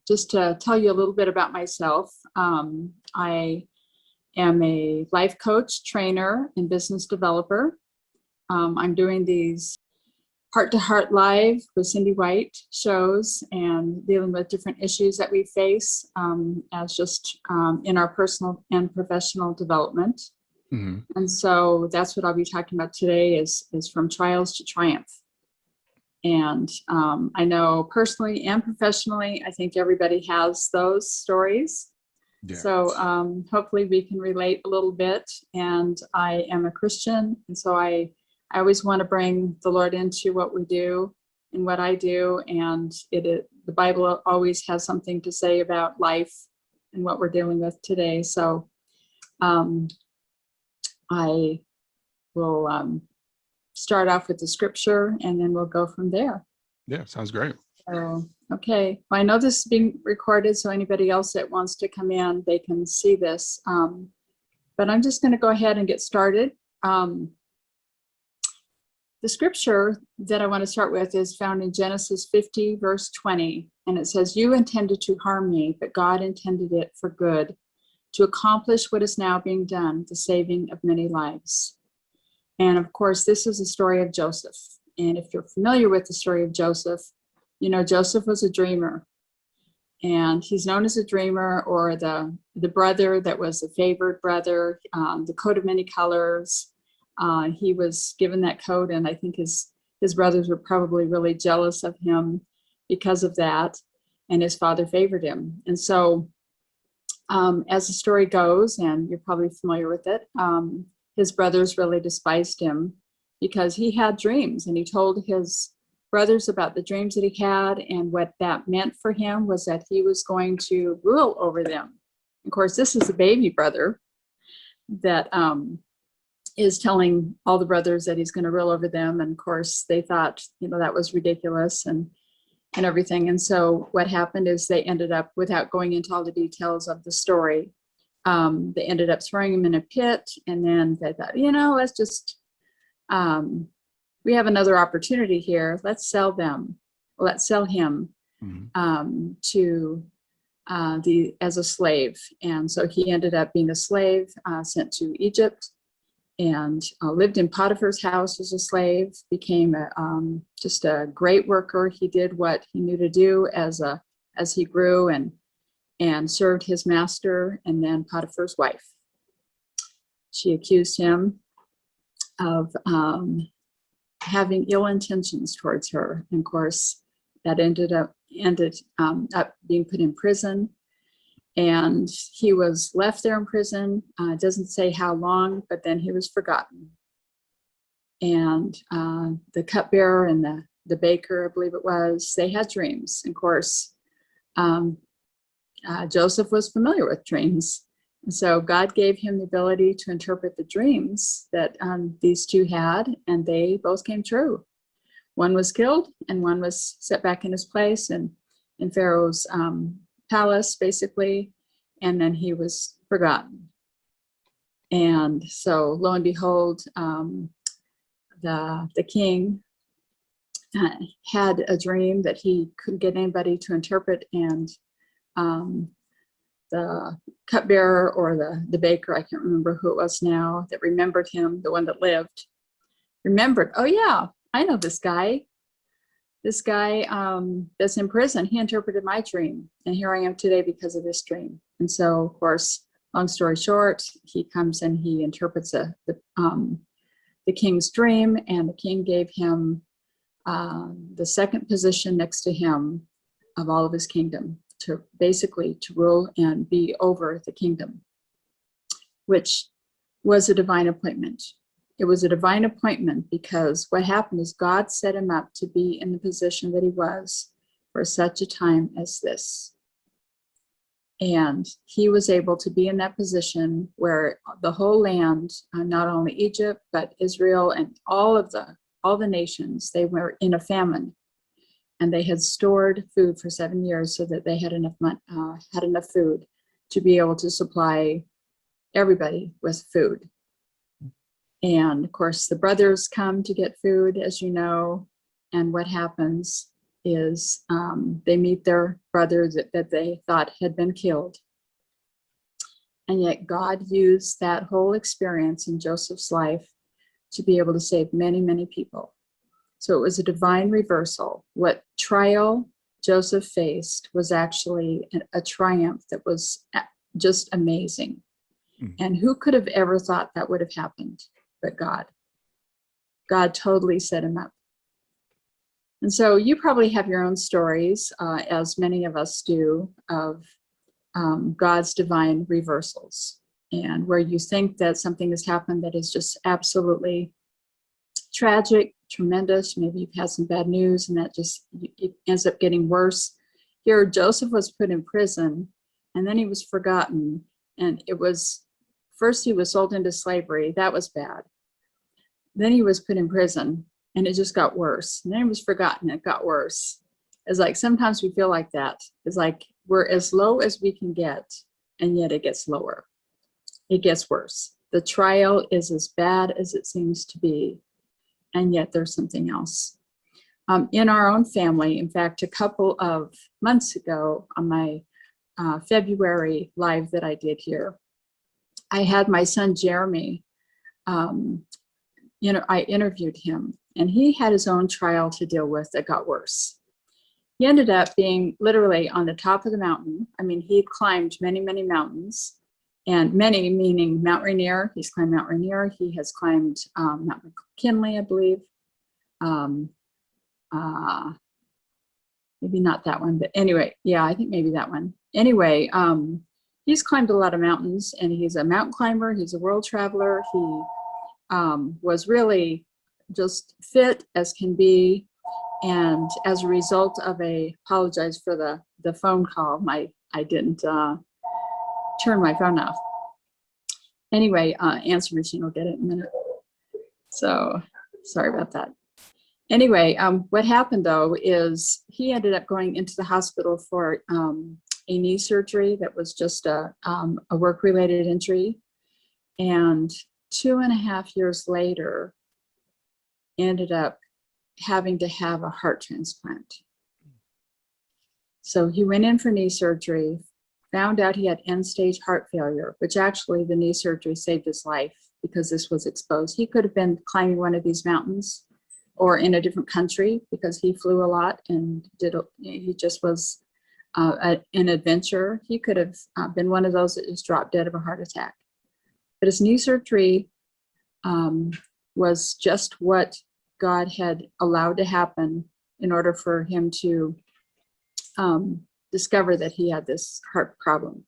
just to tell you a little bit about myself. I am a life coach, trainer, and business developer. I'm doing these Heart2Heart Live with Cindy White shows and dealing with different issues that we face as just in our personal and professional development. Mm-hmm. And so that's what I'll be talking about today is from trials to triumph. And I know personally and professionally, I think everybody has those stories. Yeah. So hopefully we can relate a little bit. And I am a Christian, and so I always want to bring the Lord into what we do and what I do. And the Bible always has something to say about life and what we're dealing with today. So I will start off with the scripture and then we'll go from there. Yeah, sounds great. Okay. Well, I know this is being recorded, so anybody else that wants to come in, they can see this. But I'm just going to go ahead and get started. The scripture that I want to start with is found in Genesis 50, verse 20. And it says, "You intended to harm me, but God intended it for good, to accomplish what is now being done, the saving of many lives." And of course, this is the story of Joseph. And if you're familiar with the story of Joseph, you know Joseph was a dreamer. And he's known as a dreamer, or the brother that was the favored brother, the coat of many colors. He was given that coat, and I think his brothers were probably really jealous of him because of that, and his father favored him. And so as the story goes, and you're probably familiar with it, his brothers really despised him because he had dreams, and he told his brothers about the dreams that he had, and what that meant for him was that he was going to rule over them. Of course, this is the baby brother that is telling all the brothers that he's going to rule over them. And of course, they thought, that was ridiculous and everything. And so what happened is they ended up, without going into all the details of the story, they ended up throwing him in a pit. And then they thought, let's just, we have another opportunity here. Let's sell them. Let's sell him to as a slave. And so he ended up being a slave, sent to Egypt, and lived in Potiphar's house as a slave, became just a great worker. He did what he knew to do as he grew and served his master. And then Potiphar's wife, she accused him of having ill intentions towards her. And of course, that ended up being put in prison. And he was left there in prison. It doesn't say how long, but then he was forgotten. And the cupbearer and the baker, I believe it was, they had dreams. And of course, Joseph was familiar with dreams. And so God gave him the ability to interpret the dreams that these two had, and they both came true. One was killed, and one was set back in his place and in Pharaoh's palace, basically, and then he was forgotten. And so lo and behold, the king had a dream that he couldn't get anybody to interpret, and the cupbearer or the baker, I can't remember who it was now, that remembered him, the one that lived, remembered, oh yeah, I know this guy. This guy that's in prison, he interpreted my dream, and here I am today because of this dream. And so, of course, long story short, he comes and he interprets the king's dream, and the king gave him the second position next to him of all of his kingdom, to rule and be over the kingdom, which was a divine appointment. It was a divine appointment because what happened is God set him up to be in the position that he was for such a time as this. And he was able to be in that position where the whole land, not only Egypt, but Israel and all the nations, they were in a famine. And they had stored food for 7 years so that they had enough food to be able to supply everybody with food. And of course, the brothers come to get food, as you know, and what happens? is they meet their brother that they thought had been killed. And yet God used that whole experience in Joseph's life to be able to save many, many people. So it was a divine reversal. What trial Joseph faced was actually a triumph that was just amazing. And who could have ever thought that would have happened but God? God totally set him up. And so you probably have your own stories, as many of us do, of God's divine reversals, and where you think that something has happened that is just absolutely tragic, tremendous. Maybe you've had some bad news and that just it ends up getting worse. Here, Joseph was put in prison, and then he was forgotten. And it was, first he was sold into slavery. That was bad. Then he was put in prison, and it just got worse. And then he was forgotten. It got worse. It's like sometimes we feel like that. It's like we're as low as we can get, and yet it gets lower. It gets worse. The trial is as bad as it seems to be, and yet there's something else. In our own family, in fact, a couple of months ago on my February live that I did here, I had my son Jeremy, I interviewed him, and he had his own trial to deal with that got worse. He ended up being literally on the top of the mountain. I mean, he climbed many, many mountains, and many meaning Mount Rainier. He's climbed Mount Rainier. He has climbed Mount McKinley, I believe. Maybe not that one, but anyway, yeah, I think maybe that one. Anyway, he's climbed a lot of mountains, and he's a mountain climber. He's a world traveler. He was really just fit as can be. And as a result of apologize for the phone call, I didn't turn my phone off. Anyway, answer machine will get it in a minute. So sorry about that. Anyway, what happened though is he ended up going into the hospital for a knee surgery that was just a work-related injury. And 2.5 years later, ended up having to have a heart transplant. So he went in for knee surgery, found out he had end-stage heart failure, which actually the knee surgery saved his life because this was exposed. He could have been climbing one of these mountains or in a different country because he flew a lot and he just was an adventurer. He could have been one of those that just dropped dead of a heart attack. But his knee surgery was just what God had allowed to happen in order for him to discover that he had this heart problem.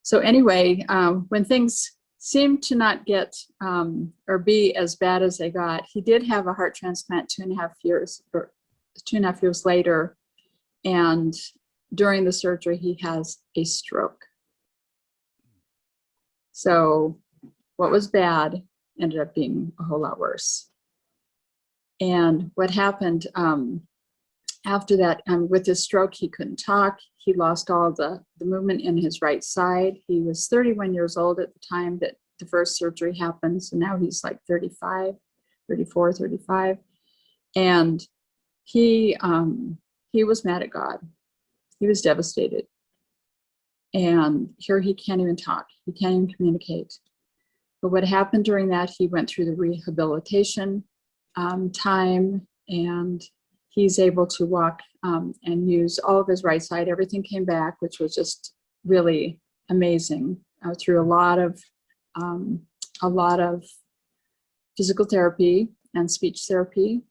So anyway, when things seemed to not get or be as bad as they got, he did have a heart transplant 2.5 years later. And during the surgery, he has a stroke. So what was bad ended up being a whole lot worse. And what happened after that, with his stroke, he couldn't talk. He lost all the movement in his right side. He was 31 years old at the time that the first surgery happened. So now he's like 34, 35. And he was mad at God. He was devastated. And here he can't even talk. He can't even communicate. But what happened during that, he went through the rehabilitation time, and he's able to walk and use all of his right side. Everything came back, which was just really amazing, through a lot of physical therapy and speech therapy.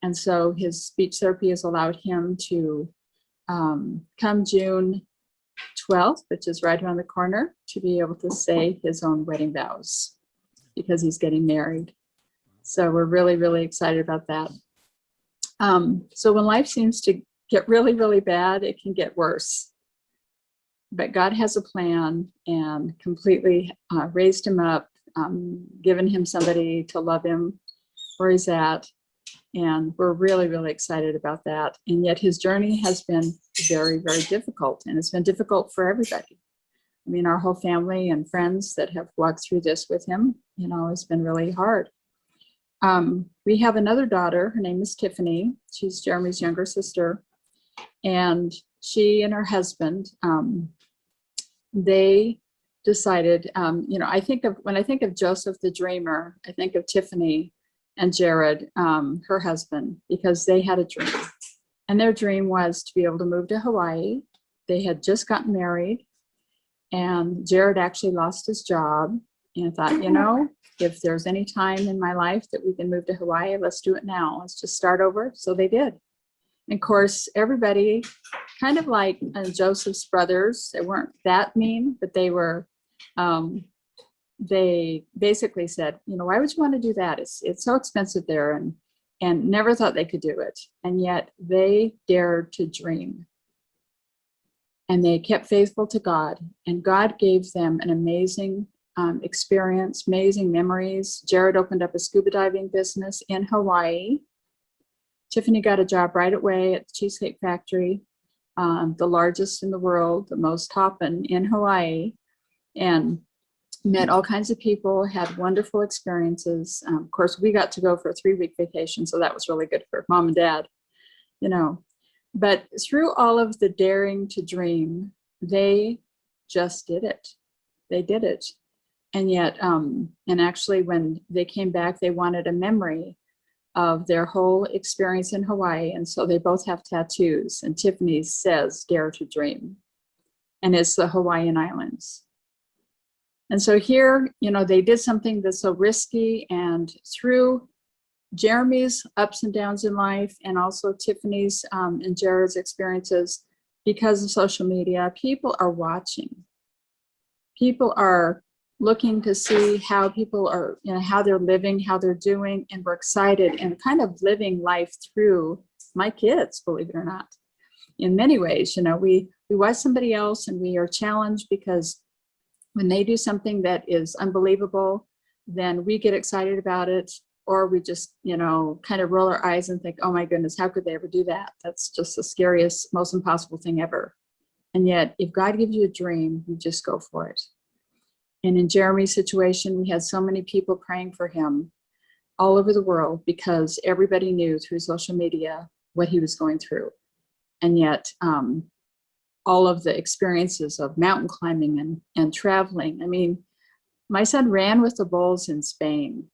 And so his speech therapy has allowed him to come June 12th, which is right around the corner, to be able to say his own wedding vows because he's getting married. So we're really, really excited about that. So when life seems to get really, really bad, it can get worse. But God has a plan and completely raised him up, given him somebody to love him where he's at. And we're really, really excited about that. And yet his journey has been very, very difficult. And it's been difficult for everybody. I mean, our whole family and friends that have walked through this with him, it's been really hard. We have another daughter. Her name is Tiffany. She's Jeremy's younger sister. And she and her husband, they decided, when I think of Joseph the dreamer, I think of Tiffany and Jared, her husband, because they had a dream. And their dream was to be able to move to Hawaii. They had just gotten married, and Jared actually lost his job and thought, if there's any time in my life that we can move to Hawaii, let's do it now. Let's just start over. So they did. And of course, everybody, kind of like Joseph's brothers, they weren't that mean, but they were, they basically said, why would you want to do that? It's so expensive there, and never thought they could do it. And yet they dared to dream. And they kept faithful to God, and God gave them an amazing experience, amazing memories. Jared opened up a scuba diving business in Hawaii. Tiffany got a job right away at the Cheesecake Factory, the largest in the world, the most hoppin' in Hawaii, and met all kinds of people, had wonderful experiences. Of course, we got to go for a 3-week vacation, so that was really good for mom and dad, But through all of the daring to dream, they just did it. They did it. And yet, and actually when they came back, they wanted a memory of their whole experience in Hawaii. And so they both have tattoos, and Tiffany says, "Dare to Dream." And it's the Hawaiian Islands. And so here, they did something that's so risky, and through Jeremy's ups and downs in life, and also Tiffany's and Jared's experiences, because of social media, people are watching. People are looking to see how people are, how they're living, how they're doing, and we're excited and kind of living life through my kids, believe it or not. In many ways, we watch somebody else and we are challenged, because when they do something that is unbelievable, then we get excited about it, or we just, kind of roll our eyes and think, oh my goodness, how could they ever do that? That's just the scariest, most impossible thing ever. And yet, if God gives you a dream, you just go for it. And in Jeremy's situation, we had so many people praying for him all over the world, because everybody knew through social media what he was going through. And yet, all of the experiences of mountain climbing and traveling. I mean, my son ran with the bulls in Spain.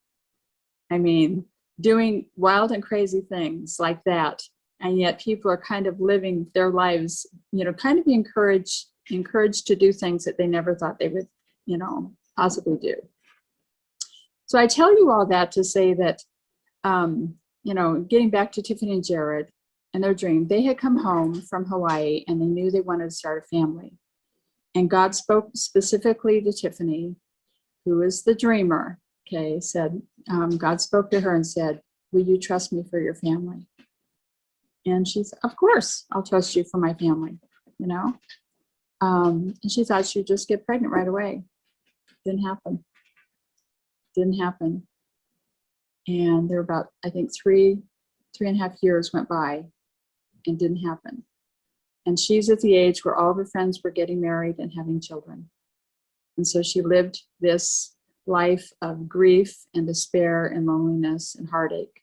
I mean, doing wild and crazy things like that. And yet people are kind of living their lives, kind of be encouraged to do things that they never thought they would, possibly do. So I tell you all that to say that, getting back to Tiffany and Jared and their dream, they had come home from Hawaii and they knew they wanted to start a family. And God spoke specifically to Tiffany, who is the dreamer, said, God spoke to her and said, "Will you trust me for your family?" And she said, "Of course, I'll trust you for my family," And she thought she'd just get pregnant right away. Didn't happen. And there were about, I think, 3.5 years went by and didn't happen. And she's at the age where all of her friends were getting married and having children. And so she lived this life of grief and despair and loneliness and heartache.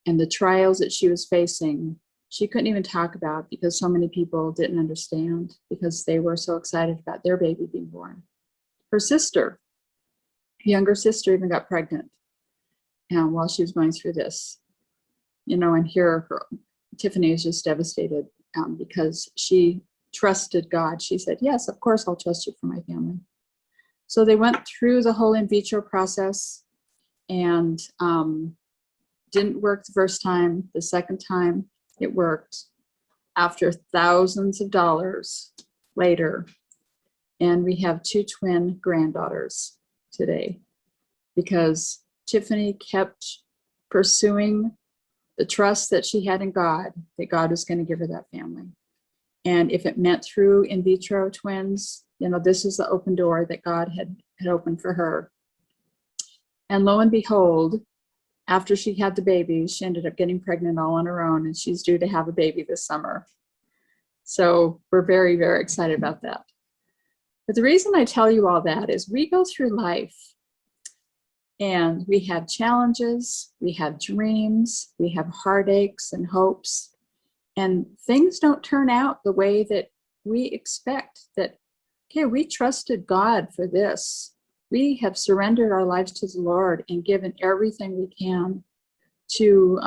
And the trials that she was facing, she couldn't even talk about, because so many people didn't understand, because they were so excited about their baby being born. Her sister, younger sister, even got pregnant while she was going through this. And here Tiffany is just devastated because she trusted God. She said, "Yes, of course I'll trust you for my family." So they went through the whole in vitro process, and didn't work the first time. The second time it worked, after thousands of dollars later. And we have 2 twin granddaughters today, because Tiffany kept pursuing the trust that she had in God, that God was going to give her that family. And if it meant through in vitro twins, this is the open door that God had opened for her. And lo and behold, after she had the baby, she ended up getting pregnant all on her own, and she's due to have a baby this summer. So we're very, very excited about that. But the reason I tell you all that is we go through life, And we had challenges, we had dreams, we have heartaches and hopes, and things don't turn out the way that we expect. That, okay, we trusted God for this. We have surrendered our lives to the Lord and given everything we can to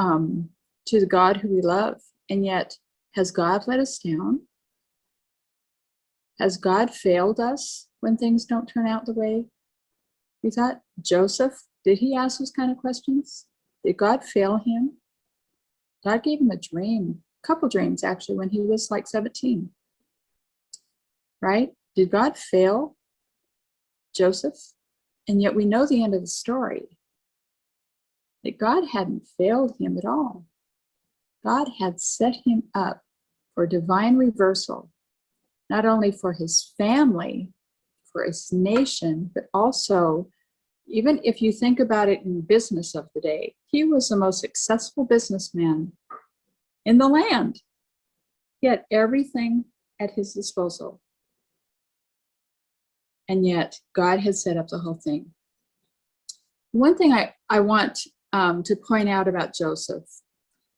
the God who we love. And yet, has God let us down? Has God failed us when things don't turn out the way we thought? Joseph, did he ask those kind of questions? Did God fail him? God gave him a dream, a couple dreams actually, when he was like 17. Right? Did God fail Joseph? And yet we know the end of the story. That God hadn't failed him at all. God had set him up for divine reversal, not only for his family, for his nation, but also, even if you think about it in business of the day, he was the most successful businessman in the land. He had everything at his disposal. And yet God had set up the whole thing. One thing I want to point out about Joseph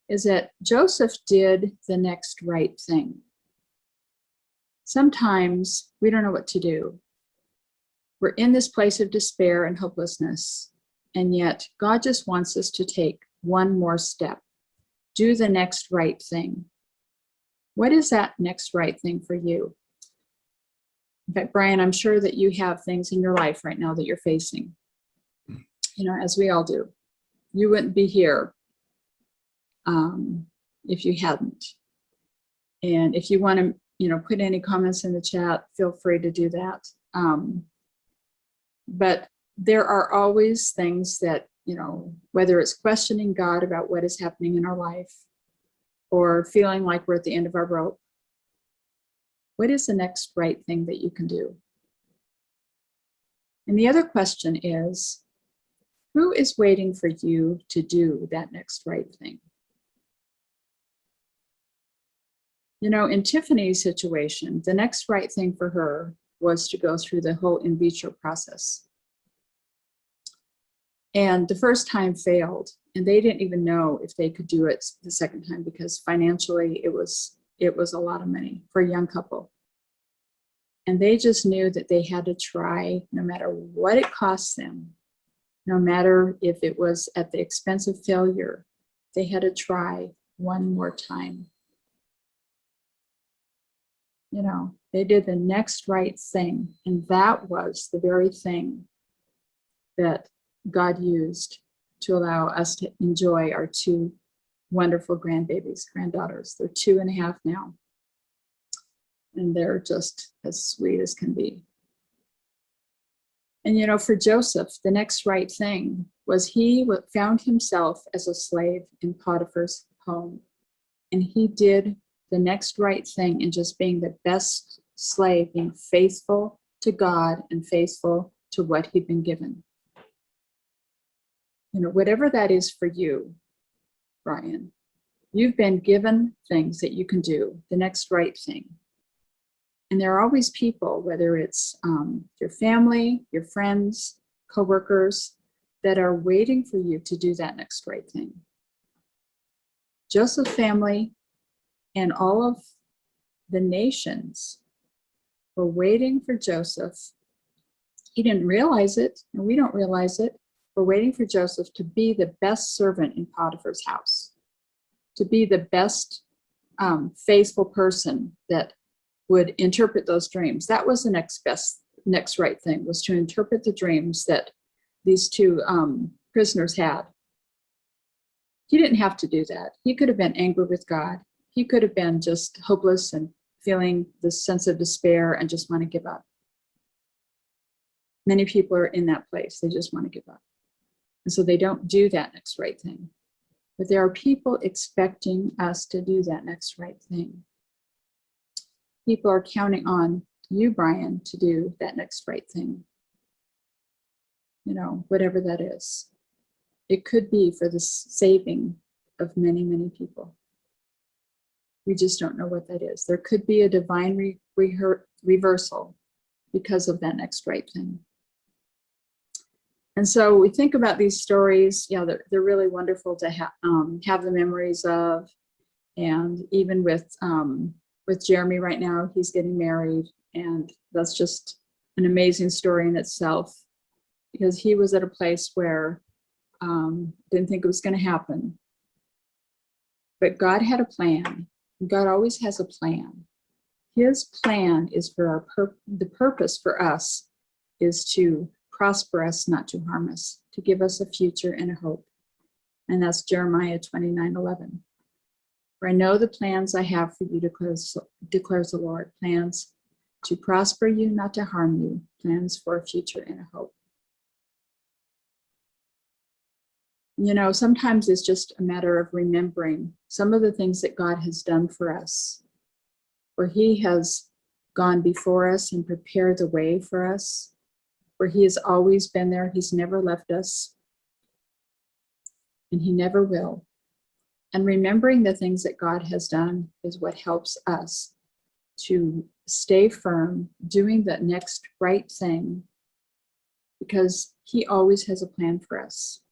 is that Joseph did the next right thing. Sometimes we don't know what to do. We're in this place of despair and hopelessness, and yet God just wants us to take one more step. Do the next right thing. What is that next right thing for you? In fact, Brian, I'm sure that you have things in your life right now that you're facing, as we all do. You wouldn't be here if you hadn't. And if you want to, put any comments in the chat, feel free to do that. But there are always things that, whether it's questioning God about what is happening in our life or feeling like we're at the end of our rope, what is the next right thing that you can do? And the other question is, who is waiting for you to do that next right thing? In Tiffany's situation, the next right thing for her was to go through the whole in vitro process. And the first time failed, and they didn't even know if they could do it the second time because financially it was a lot of money for a young couple. And they just knew that they had to try no matter what it cost them, no matter if it was at the expense of failure, they had to try one more time. They did the next right thing, and that was the very thing that God used to allow us to enjoy our two wonderful granddaughters. They're 2.5 now, and they're just as sweet as can be. And for Joseph, the next right thing was he found himself as a slave in Potiphar's home, and he did the next right thing in just being the best slave, being faithful to God and faithful to what he'd been given. Whatever that is for you, Brian, you've been given things that you can do, the next right thing. And there are always people, whether it's your family, your friends, coworkers, that are waiting for you to do that next right thing. Joseph's family and all of the nations were waiting for Joseph. He didn't realize it, and we don't realize it. We're waiting for Joseph to be the best servant in Potiphar's house, to be the best faithful person that would interpret those dreams. That was the next right thing, was to interpret the dreams that these two prisoners had. He didn't have to do that. He could have been angry with God. He could have been just hopeless and feeling this sense of despair and just want to give up. Many people are in that place. They just want to give up. And so they don't do that next right thing. But there are people expecting us to do that next right thing. People are counting on you, Brian, to do that next right thing. Whatever that is. It could be for the saving of many, many people. We just don't know what that is. There could be a divine reversal because of that next right thing. And so we think about these stories, they're really wonderful to have the memories of. And even with Jeremy right now, he's getting married, and that's just an amazing story in itself, because he was at a place where didn't think it was going to happen. But God had a plan. God always has a plan. His plan is for the purpose for us is to prosper us, not to harm us, to give us a future and a hope. And that's Jeremiah 29:11. For I know the plans I have for you, declares the Lord, plans to prosper you, not to harm you, plans for a future and a hope. Sometimes it's just a matter of remembering some of the things that God has done for us, where he has gone before us and prepared the way for us, where he has always been there. He's never left us, and he never will. And remembering the things that God has done is what helps us to stay firm, doing the next right thing, because he always has a plan for us.